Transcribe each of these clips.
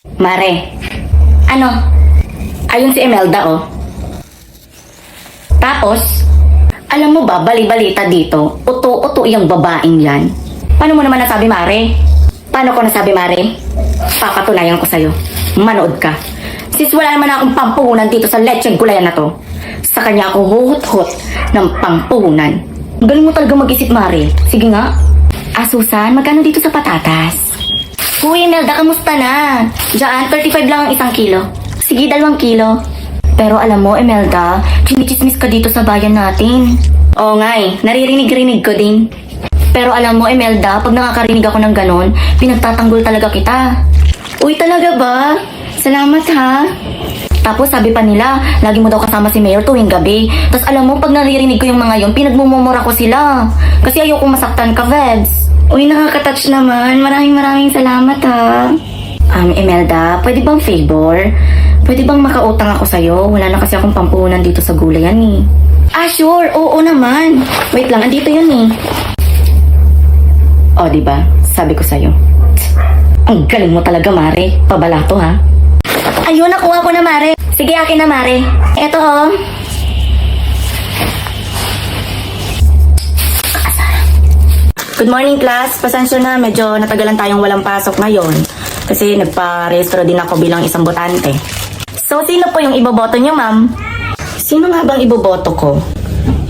Mare, ano? Ayun si Imelda, oh. Tapos, alam mo ba, bali-balita dito, uto-uto yung babaeng yan. Paano mo naman nasabi, Mare? Paano ko nasabi, Mare? Papatunayan ko sa'yo. Manood ka. Sis, wala naman akong pampuhunan dito sa lecheng gulayan na to. Sa kanya ako huhut-hut ng pampuhunan. Galing mo talaga mag-isip, Mare. Sige nga. Susan, magkano dito sa patatas? Uy, Imelda, kamusta na? Diyan, 35 lang ang 1 kilo. Sige, 2 kilo. Pero alam mo, Imelda, chinichismis ka dito sa bayan natin. Oo nga eh, naririnig-rinig ko din. Pero alam mo, Imelda, pag nakakarinig ako ng ganon, pinagtatanggol talaga kita. Uy, talaga ba? Salamat ha. Tapos sabi pa nila, lagi mo daw kasama si Mayor tuwing gabi. Tapos alam mo, pag naririnig ko yung mga yun, pinagmumumura ko sila. Kasi ayoko masaktan ka, Vebs. Uy, nakaka-touch naman. Maraming salamat ha. Imelda, pwede bang favor? Pwede bang makautang ako sa'yo? Wala na kasi akong pampuhunan dito sa gulayan eh. Sure. Oo naman. Wait lang, andito yun eh. O, diba? Sabi ko sa'yo. Ang galing mo talaga, Mare. Pabalato, ha? Ayun, nakuha ko na, Mare. Sige, akin na, Mare. Eto, oh. Good morning, class. Pasensya na, medyo natagalan tayong walang pasok ngayon. Kasi nagpa-rehistro din ako bilang isang botante. So, sino po yung iboboto niyo, ma'am? Sino nga bang iboboto ko?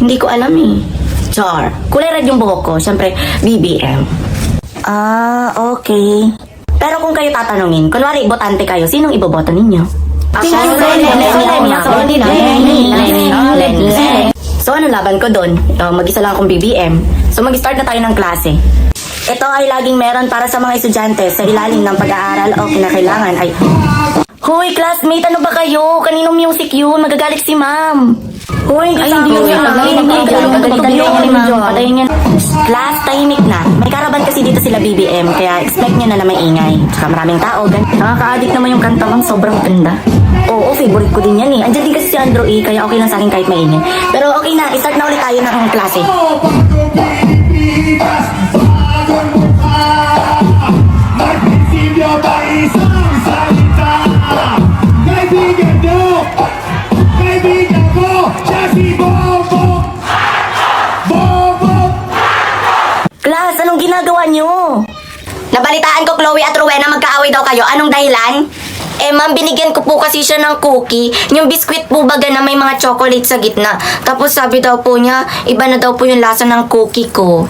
Hindi ko alam eh. Char. Kulay red yung buhok ko. Siyempre, BBM. Okay. Pero kung kayo tatanungin, kunwari botante kayo, sinong iboboto ninyo? So, ano laban ko doon? Mag-isa lang akong BBM. So, mag-start na tayo ng klase. Ito ay laging meron para sa mga estudyante sa ilalim ng pag-aaral o kinakailangan ay... Hoy, classmate, ano ba kayo? Kaninong music yun? Magagalit si ma'am. Hoy, hindi yun. Patayin yan. Class, tahimik na. May karaban kasi dito sila BBM, kaya expect nyo na may ingay. Tsaka maraming tao. Nakaka-addict naman yung kanta mang sobrang ganda. Oo, favorite ko din yan eh. Andiyan din kasi si Andrew E, kaya okay lang sa akin kahit maingay. Pero okay na, start na ulit tayo ng klase. Class, anong ginagawa nyo? Nabalitaan ko, Chloe at Rowena, magkaaway daw kayo. Anong dahilan? Ma'am, binigyan ko po kasi siya ng cookie. Yung biskwit po baga na may mga chocolate sa gitna. Tapos sabi daw po niya, iba na daw po yung lasa ng cookie ko.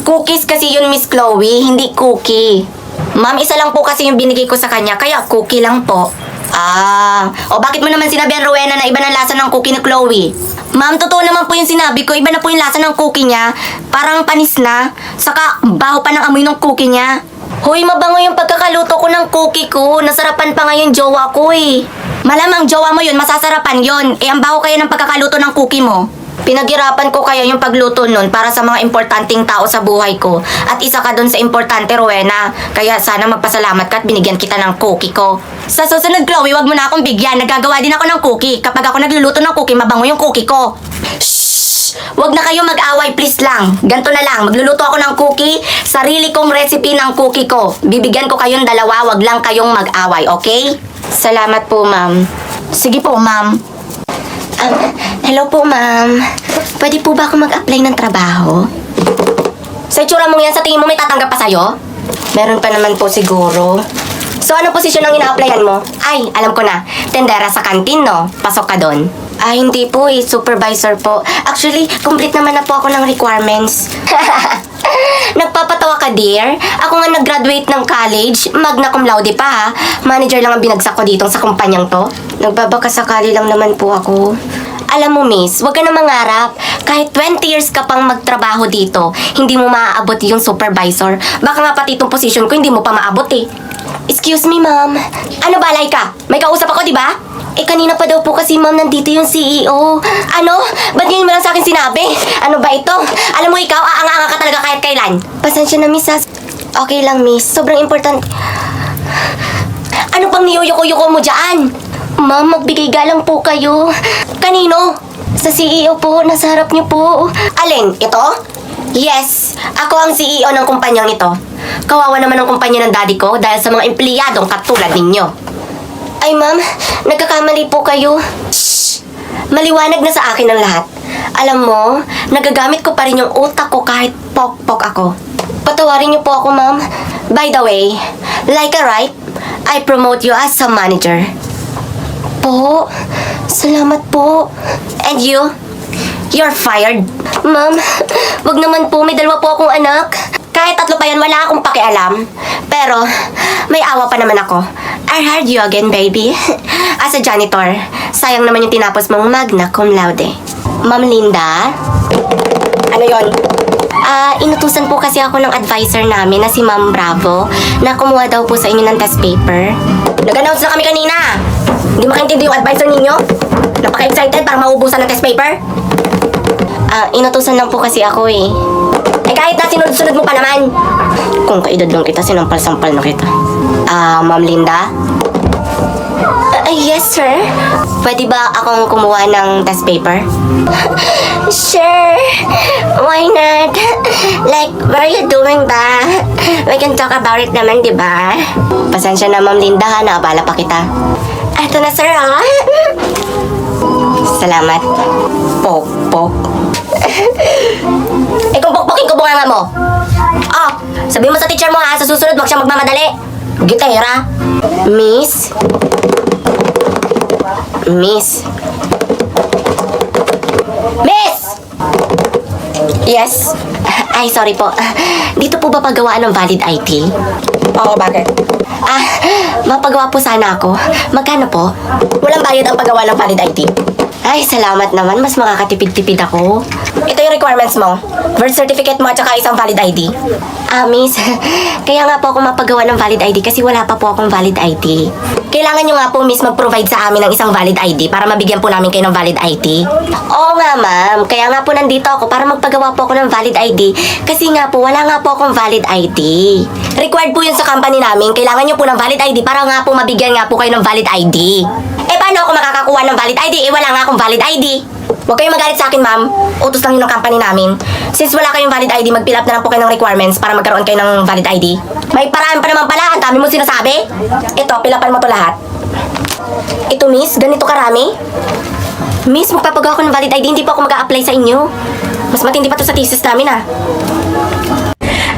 Cookies kasi yun, Miss Chloe, hindi cookie. Ma'am, isa lang po kasi yung binigay ko sa kanya, kaya cookie lang po. O bakit mo naman sinabihan, Rowena, na iba na lasa ng cookie ni Chloe? Ma'am, totoo naman po yung sinabi ko, iba na po yung lasa ng cookie niya. Parang panis na, saka baho pa ng amoy ng cookie niya. Hoy, mabango yung pagkakaluto ko ng cookie ko. Nasarapan pa nga yung jowa ko eh. Malamang jowa mo yun, masasarapan yun. Ang baho kaya ng pagkakaluto ng cookie mo. Pinaghirapan ko kaya yung pagluto nun para sa mga importanteng tao sa buhay ko. At isa ka dun sa importante, Rowena. Kaya sana magpasalamat ka at binigyan kita ng cookie ko. Sa susunod, Chloe, wag mo na akong bigyan. Nagagawa din ako ng cookie. Kapag ako nagluluto ng cookie, mabango yung cookie ko. Wag na kayo mag-away, please lang. Ganto na lang, magluluto ako ng cookie. Sarili kong recipe ng cookie ko. Bibigyan ko kayong dalawa, wag lang kayong mag-away, okay? Salamat po, ma'am. Sige po, ma'am. Hello po, ma'am. Pwede po ba ako mag-apply ng trabaho? Sa itsura mong yan, sa tingin mo may tatanggap pa sa'yo? Meron pa naman po siguro. So, anong posisyon ang ina-applyan mo? Ay, alam ko na. Tendera sa kantin, no? Pasok ka doon. Hindi po eh. Supervisor po. Actually, complete naman na po ako ng requirements. Nagpapatawa ka, dear? Ako nga nag-graduate ng college. Magna cum laude pa, ha? Manager lang ang binagsak ko dito sa kumpanyang to. Nagbabakasakali lang naman po ako. Alam mo, miss, huwag ka na mangarap. Kahit 20 years ka pang magtrabaho dito, hindi mo maaabot yung supervisor. Baka nga pati itong position ko, hindi mo pa maabot eh. Excuse me, ma'am. Ano balay ka? May kausap ako, di ba? Kanina pa daw po kasi, ma'am, nandito yung CEO. Ano? Ba't ngayon mo lang sa akin sinabi? Ano ba ito? Alam mo, ikaw, aanga-anga ka talaga kahit kailan. Pasensya na, miss. Okay lang, miss. Sobrang important. Ano pang niyuyuko-yuko mo dyan? Ma'am, magbigay galang po kayo. Kanino? Sa CEO po, nasa harap niyo po. Alin? Ito? Yes, ako ang CEO ng kumpanyang ito. Kawawa naman ang kumpanya ng daddy ko dahil sa mga empleyadong katulad ninyo. Ay, ma'am, nagkakamali po kayo. Shh! Maliwanag na sa akin ang lahat. Alam mo, nagagamit ko pa rin yung utak ko kahit pok-pok ako. Patawarin niyo po ako, ma'am. By the way, like a right, I promote you as a manager. Po, salamat po. And you? You're fired. Ma'am, wag naman po, may dalawa po akong anak. Kahit tatlo pa yan, wala akong pakialam. Pero, may awa pa naman ako. I heard you again, baby. As a janitor, sayang naman yung tinapos mong magna cum laude. Ma'am Linda? Ano yon? Inutusan po kasi ako ng advisor namin na si Ma'am Bravo na kumuha daw po sa inyo ng test paper. Nag-announce na kami kanina. Hindi makaintindi yung advisor ninyo? Napaka-excited para maubusan ng test paper? Inutusan lang po kasi ako eh. Eh kahit na sinunod-sunod mo pa naman. Kung kaedad lang kita, sinampal-sampal na kita. Ma'am Linda? Yes, sir. Pwede ba akong kumuha ng test paper? Sure. Why not? Like, what are you doing ba? We can talk about it naman, di ba? Pasensya na, Ma'am Linda, ha? Naabala pa kita. Eto na, sir, ha? Salamat. Pok-pok. Kung pokpokin ko bunganga mo. Sabihin mo sa teacher mo, ha? Sa susunod, wag siya magmamadali. Gitera. Miss? Miss? Miss! Yes? Ay, sorry po. Dito po ba paggawaan ng valid ID? Oo, bakit? Mapagawa po sana ako. Magkano po? Walang bayad ang paggawa ng valid ID. Ay, salamat naman. Mas makakatipid-tipid ako. Ito yung requirements mo. Birth certificate mo at saka isang valid ID. Miss, kaya nga po ako mapagawa ng valid ID kasi wala pa po akong valid ID. Kailangan nyo nga po, miss, mag-provide sa amin ng isang valid ID para mabigyan po namin kayo ng valid ID. Oo nga, ma'am. Kaya nga po nandito ako para magpagawa po ako ng valid ID kasi nga po, wala nga po akong valid ID. Required po yun sa company namin. Kailangan nyo po ng valid ID para nga po mabigyan nga po kayo ng valid ID. Eh, paano ako makakakuha ng valid ID? Eh, wala nga akong valid ID. Huwag kayong magalit sa akin, ma'am. Utos lang yun ng company namin. Since wala kayong valid ID, mag-fill up na lang po kayo ng requirements para magkaroon kayo ng valid ID. May paraan pa naman pala. Ang dami mo sinasabi. Ito, fill upan mo to lahat. Ito, miss. Ganito karami. Miss, magpapagawa ko ng valid ID. Hindi po ako mag-a-apply sa inyo. Mas matindi pa to sa thesis namin,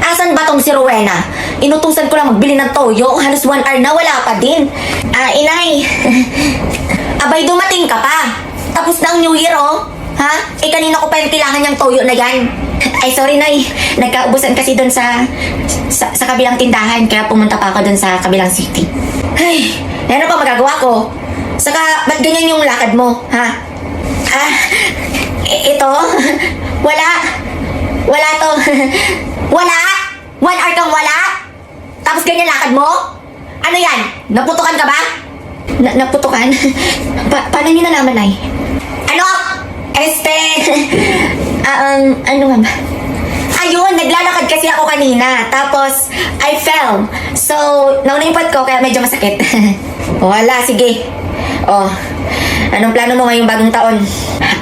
Asan ba tong si Rowena? Inutusan ko lang magbili ng toyo. Halos 1 hour na, wala pa din. Inay. Abay, dumating ka pa. Tapos na ang New Year, oh. Ha? Eh, kanina ko pa yung kailangan niyang toyo na yan. Ay, sorry, Nay. Nagkaubusan kasi doon sa kabilang tindahan. Kaya pumunta pa ako doon sa kabilang city. Ay, ano pa magagawa ko? Saka, ba't ganyan yung lakad mo, ha? Ito? Wala. Wala to. Wala? 1 hour kang wala? Tapos ganyan lakad mo? Ano yan? Naputukan ka ba? Naputukan? Paano niyo nalaman, Nay? Ano? Ano nga ba? Ayun, naglalakad kasi ako kanina. Tapos, I fell. So, nauna yung pot ko, kaya medyo masakit. Wala, sige. Anong plano mo ngayong bagong taon?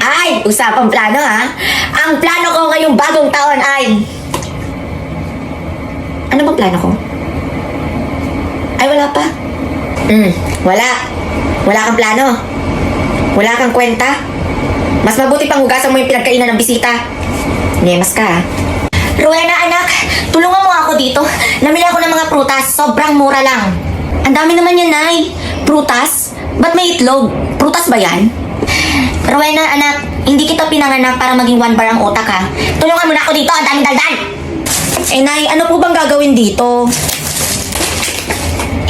Ay, usapang plano, ha? Ang plano ko ngayong bagong taon ay... Ano bang plano ko? Ay, wala pa. Wala. Wala kang plano. Wala kang kwenta. Mas mabuti pang hugasan mo yung pinagkainan ng bisita. Nemas ka, ha? Rowena, anak, tulungan mo ako dito. Namili ako ng mga prutas. Sobrang mura lang. Ang dami naman yan, Nay. Prutas? Ba't may itlog? Prutas ba yan? Rowena, anak, hindi kita pinanganak para maging 1 bar ang utak, ha? Tulungan mo na ako dito. Ang daming daldan. Eh, Nay, ano po bang gagawin dito?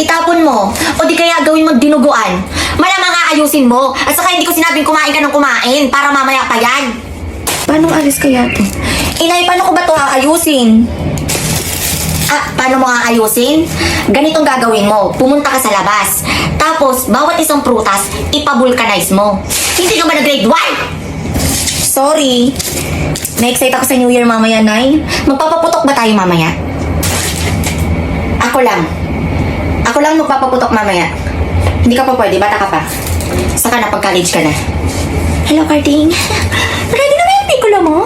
Itapon mo. O di kaya gawin mong dinuguan. Malamang aayusin mo. At saka hindi ko sinabing kumain ka ng kumain para mamaya pa yan. Paano alis kaya to? Inay, paano ko ba to aayusin? Paano mo aayusin? Ganitong gagawin mo. Pumunta ka sa labas. Tapos, bawat isang prutas, ipavulcanize mo. Hindi ka ba na grade 1? Sorry. Na-excite ako sa New Year mamaya, Nay. Magpapaputok ba tayo mamaya? Ako lang magpapaputok mamaya. Hindi ka pa pwede, bata ka pa. Saka na pag-college ka na. Hello, Carding. Ready na ba yung piccolo mo?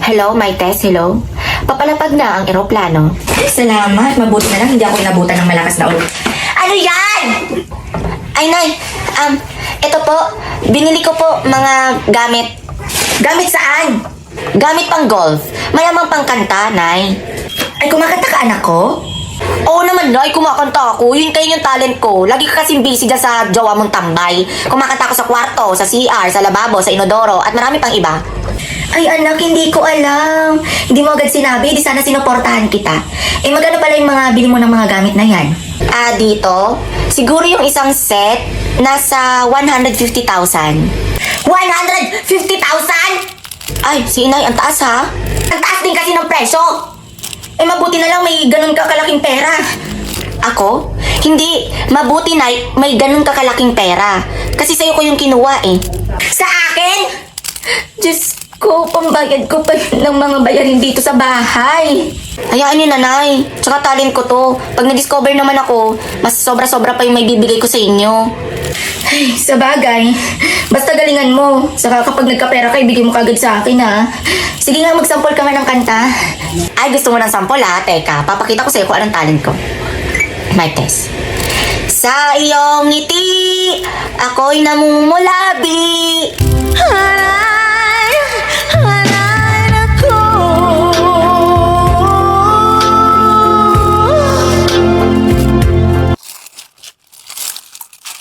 Hello, my Tess, hello. Papalapag na ang eroplano. Salamat, mabuti na lang hindi ako inabutan ng malakas na ulo. Ano yan? Ay, Nay, ito po, binili ko po mga gamit. Gamit saan? Gamit pang golf. Mayamang pang kanta, Nay. Ay, kumakanta ka, anak ko? Oo naman, Nay, kumakanta ako. Yun kayo yung talent ko. Lagi ka kasing busy dyan sa jowa mong tambay. Kumakanta ako sa kwarto, sa CR, sa lababo, sa inodoro, at marami pang iba. Ay, anak, hindi ko alam. Hindi mo agad sinabi, di sana sinuportahan kita. Eh, magkano pala yung mga bili mo ng mga gamit na yan? Dito, siguro yung isang set, nasa 150,000. 150,000? Ay, si Inay, ang taas ha? Ang taas din kasi ng presyo. Eh, mabuti na lang may ganun kakalaking pera. Ako? Hindi. Mabuti na may ganun kakalaking pera. Kasi sa'yo ko yung kinuha eh. Sa akin? Diyos ko, pambayad ko pa yun ng mga bayarin dito sa bahay. Hayaan niyo, Nanay. Tsaka talent ko to. Pag na-discover naman ako, mas sobra-sobra pa yung may bibigay ko sa inyo. Ay, sa bagay. Basta galingan mo. Saka kapag nagkapera ka, ibigay mo kagad sa akin, ha? Sige nga, magsample ka nga ng kanta. Ay, gusto mo ng sample, ha? Teka, papakita ko sa'yo kung anong talent ko. Mic test. Sa iyong ngiti, ako'y namumulabi. Ha?